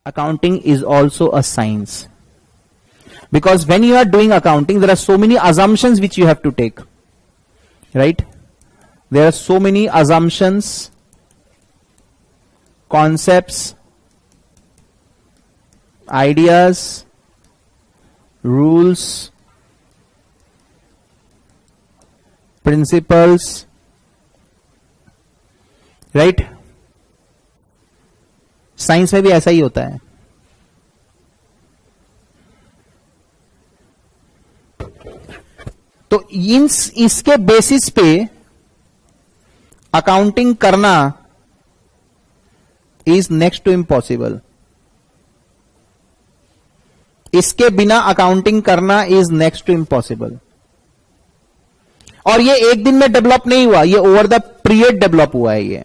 Accounting is also a science, because when you are doing accounting, there are so many assumptions which you have to take, right? There are so many assumptions, concepts, ideas, rules, principles, right? Science में भी ऐसा ही होता है. तो इसके basis पे accounting करना is next to impossible. इसके बिना अकाउंटिंग करना इज नेक्स्ट टू इम्पॉसिबल. और ये एक दिन में डेवलप नहीं हुआ, ये ओवर द पीरियड डेवलप हुआ है. ये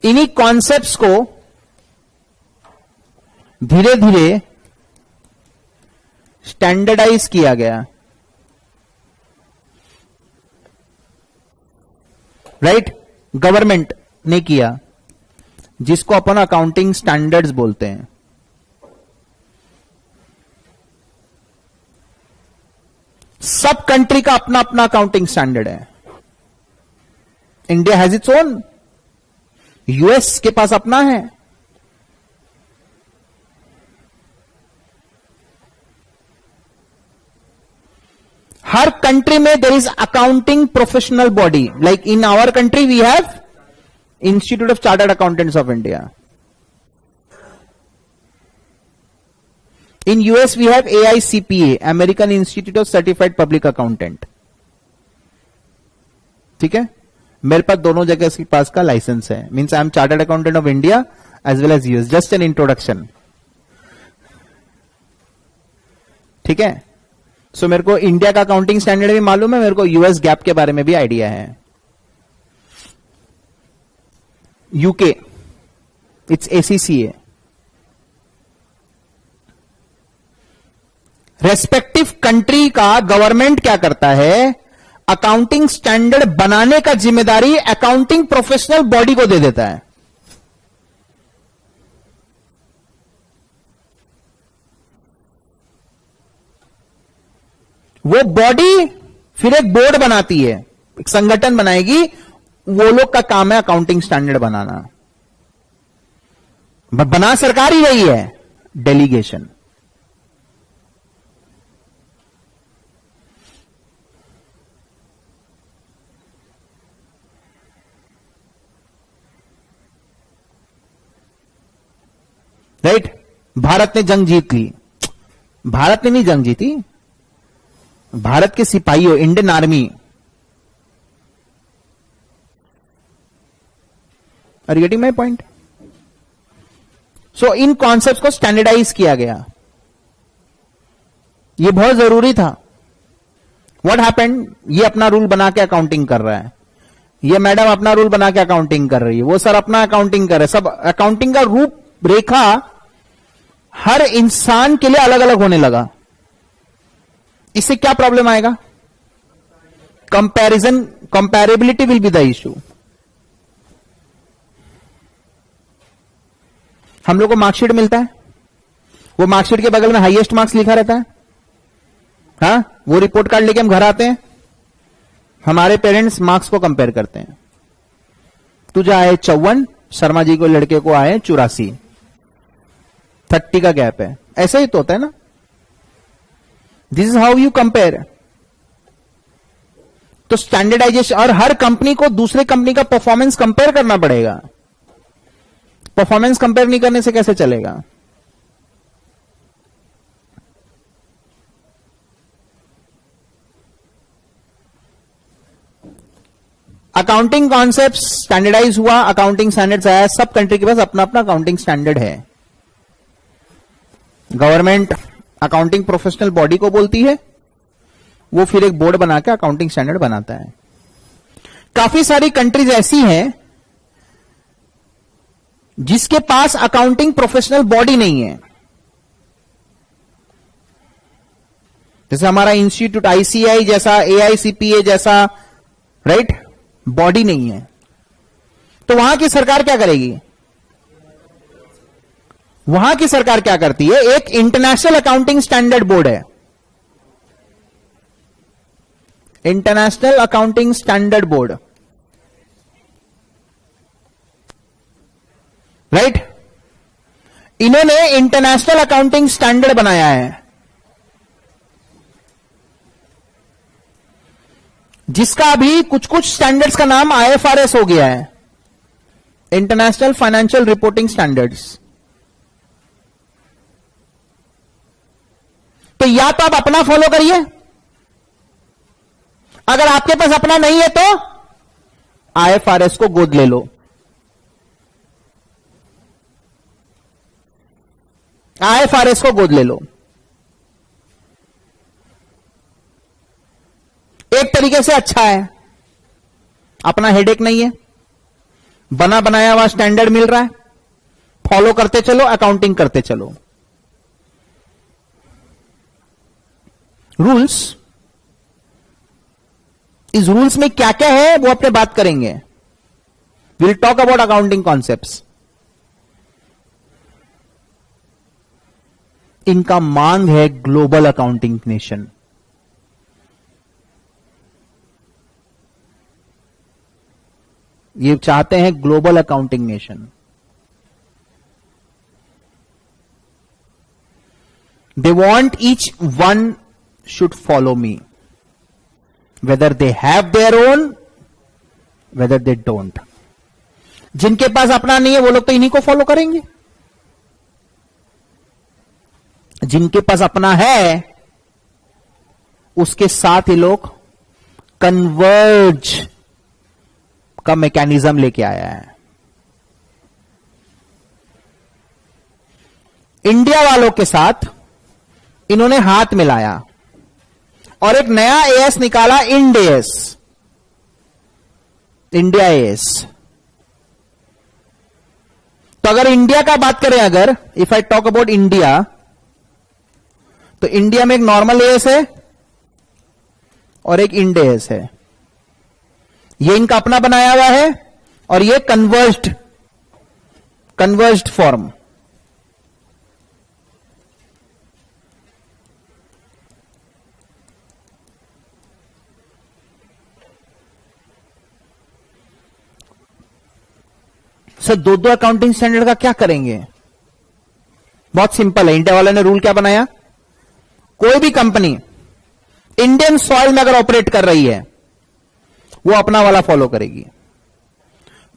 इन्हीं कॉन्सेप्ट्स को धीरे धीरे स्टैंडर्डाइज किया गया, राइट? गवर्नमेंट ने किया, जिसको अपन अकाउंटिंग स्टैंडर्ड्स बोलते हैं. सब कंट्री का अपना अपना अकाउंटिंग स्टैंडर्ड है. India has its own, US के पास अपना है. हर कंट्री में there is accounting professional body. Like in our country we have institute of chartered accountants of India. In US we have AICPA, American institute of certified public accountant. ठीक है, मेरे पास दोनों जगह के पास का लाइसेंस है. Means I am chartered accountant of India as well as US. Just an introduction. ठीक है. सो मेरे को इंडिया का अकाउंटिंग स्टैंडर्ड भी मालूम है, मेरे को यूएस गैप के बारे में भी आइडिया है. UK it's ACCA. Respective country का गवर्नमेंट क्या करता है, अकाउंटिंग स्टैंडर्ड बनाने का जिम्मेदारी अकाउंटिंग प्रोफेशनल बॉडी को दे देता है. वो बॉडी फिर एक बोर्ड बनाती है, एक संगठन बनाएगी. वो लोग का काम है अकाउंटिंग स्टैंडर्ड बनाना. बना सरकार ही रही है, डेलीगेशन. राइट? भारत ने जंग जीत ली. भारत ने नहीं जंग जीती, भारत के सिपाहियों, Indian army. Are you getting my point? So इन कॉन्सेप्ट्स को स्टैंडर्डाइज किया गया. ये बहुत जरूरी था. व्हाट हैपेंड, ये अपना रूल बना के अकाउंटिंग कर रहा है, ये मैडम अपना रूल बना के अकाउंटिंग कर रही है, वो सर अपना अकाउंटिंग कर रहे हैं. सब अकाउंटिंग का रूप रेखा हर इंसान के लिए अलग अलग होने लगा. इससे क्या प्रॉब्लम आएगा? Comparison, comparability will be the issue. हम लोग को मार्कशीट मिलता है, वो मार्कशीट के बगल में हाईएस्ट मार्क्स लिखा रहता है. हाँ, वो रिपोर्ट कार्ड लेके हम घर आते हैं, हमारे पेरेंट्स मार्क्स को कंपेयर करते हैं. तुझे आए 54, शर्मा जी को लड़के को आए 84, 30 का गैप है. ऐसा ही तो होता है ना. This is how you compare. तो स्टैंडर्डाइजेशन, और हर कंपनी को दूसरे कंपनी का परफॉर्मेंस कंपेयर करना पड़ेगा. परफॉर्मेंस कंपेयर नहीं करने से कैसे चलेगा? अकाउंटिंग कॉन्सेप्ट स्टैंडर्डाइज हुआ, अकाउंटिंग स्टैंडर्ड्स आया. सब कंट्री के पास अपना अपना अकाउंटिंग स्टैंडर्ड है. गवर्नमेंट अकाउंटिंग प्रोफेशनल बॉडी को बोलती है, वो फिर एक बोर्ड बना के अकाउंटिंग स्टैंडर्ड बनाता है. काफी सारी कंट्रीज ऐसी हैं जिसके पास अकाउंटिंग प्रोफेशनल बॉडी नहीं है. जैसे हमारा इंस्टीट्यूट ICAI जैसा, AICPA जैसा, राइट, बॉडी नहीं है। तो वहां की सरकार क्या करेगी? वहां की सरकार क्या करती है? एक इंटरनेशनल अकाउंटिंग स्टैंडर्ड बोर्ड है, international accounting standard board, right. इन्होंने इंटरनेशनल अकाउंटिंग स्टैंडर्ड बनाया है, जिसका अभी कुछ कुछ स्टैंडर्ड्स का नाम IFRS हो गया है, इंटरनेशनल फाइनेंशियल रिपोर्टिंग स्टैंडर्ड्स। तो या तो आप अपना फॉलो करिए, अगर आपके पास अपना नहीं है तो IFRS को गोद ले लो। IFRS को गोद ले लो। एक तरीके से अच्छा है, अपना हेडेक नहीं है, बना बनाया हुआ स्टैंडर्ड मिल रहा है, फॉलो करते चलो, अकाउंटिंग करते चलो। रूल्स, इस रूल्स में क्या क्या है वो अपने बात करेंगे। Will talk about accounting concepts. इनका मांग है ग्लोबल अकाउंटिंग नेशन। ये चाहते हैं global accounting nation. They want each one should follow me, whether they have their own, whether they don't. जिनके पास अपना नहीं है वो लोग तो इन्हीं को फॉलो करेंगे, जिनके पास अपना है उसके साथ ये लोग कन्वर्ज का मैकेनिज्म लेके आया है। इंडिया वालों के साथ इन्होंने हाथ मिलाया और एक नया एएस निकाला, इंडेस, इंडिया एएस। तो अगर इंडिया का बात करें, अगर if I talk about India, तो इंडिया में एक नॉर्मल एएस है और एक इंड एएस है। ये इनका अपना बनाया हुआ है और ये कन्वर्ज्ड फॉर्म। सर दो अकाउंटिंग स्टैंडर्ड का क्या करेंगे? बहुत सिंपल है। इंडिया वाले ने रूल क्या बनाया, कोई भी कंपनी इंडियन सॉइल में अगर ऑपरेट कर रही है वो अपना वाला फॉलो करेगी।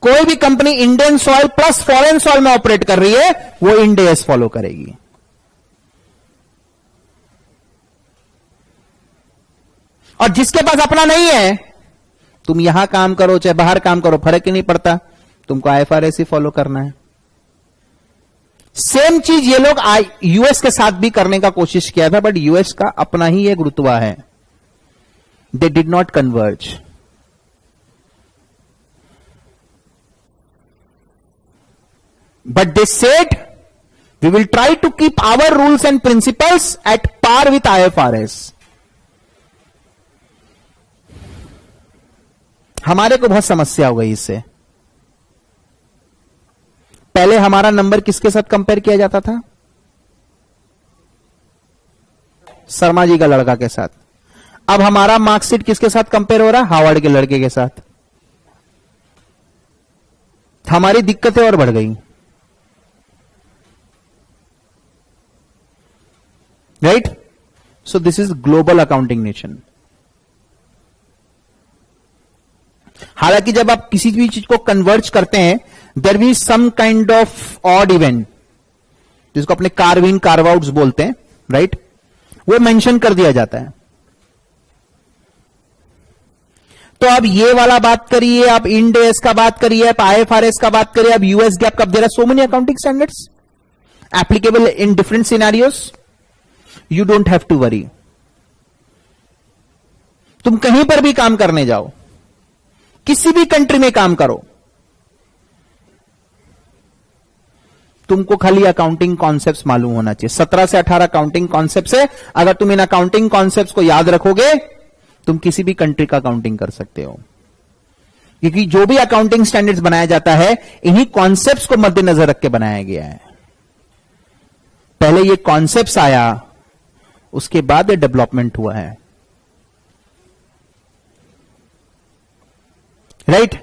कोई भी company Indian soil plus foreign soil में ऑपरेट कर रही है वो इंड एएस फॉलो करेगी। और जिसके पास अपना नहीं है, तुम यहां काम करो चाहे बाहर काम करो, फर्क ही नहीं पड़ता, तुमको IFRS ही फॉलो करना है। सेम चीज ये लोग यूएस के साथ भी करने का कोशिश किया था, बट यूएस का अपना ही एक रुतबा है। They did not converge. But they said we will try to keep our rules and principles at par with IFRS। हमारे को बहुत समस्या हो गई इससे। पहले हमारा नंबर किसके साथ कंपेयर किया जाता था? शर्मा जी का लड़का के साथ। अब हमारा मार्कशीट किसके साथ कंपेयर हो रहा है? हार्वर्ड के लड़के के साथ। हमारी दिक्कतें और बढ़ गई, right? So this is global accounting nation. हालांकि जब आप किसी भी चीज को कन्वर्ज करते हैं, there be some kind of odd event, जिसको अपने कार्विन कार्वआउट्स बोलते हैं, राइट? वो मेंशन कर दिया जाता है। तो अब ये वाला बात करिए, आप इंड एएस का बात करिए, आप IFRS का बात करिए, आप यूएस गैप का, there are so many accounting standards applicable in different scenarios. You don't have to worry. तुम कहीं पर भी काम करने जाओ, किसी भी कंट्री में काम करो, तुमको खाली अकाउंटिंग कॉन्सेप्ट्स मालूम होना चाहिए। 17 से 18 अकाउंटिंग कॉन्सेप्ट्स है। अगर तुम इन अकाउंटिंग कॉन्सेप्ट्स को याद रखोगे, तुम किसी भी कंट्री का अकाउंटिंग कर सकते हो। क्योंकि जो भी अकाउंटिंग स्टैंडर्ड्स बनाया जाता है इन्हीं कॉन्सेप्ट्स को मद्देनजर रख के बनाया गया है। पहले ये कॉन्सेप्ट्स आया, उसके बाद ये डेवलपमेंट हुआ है, राइट?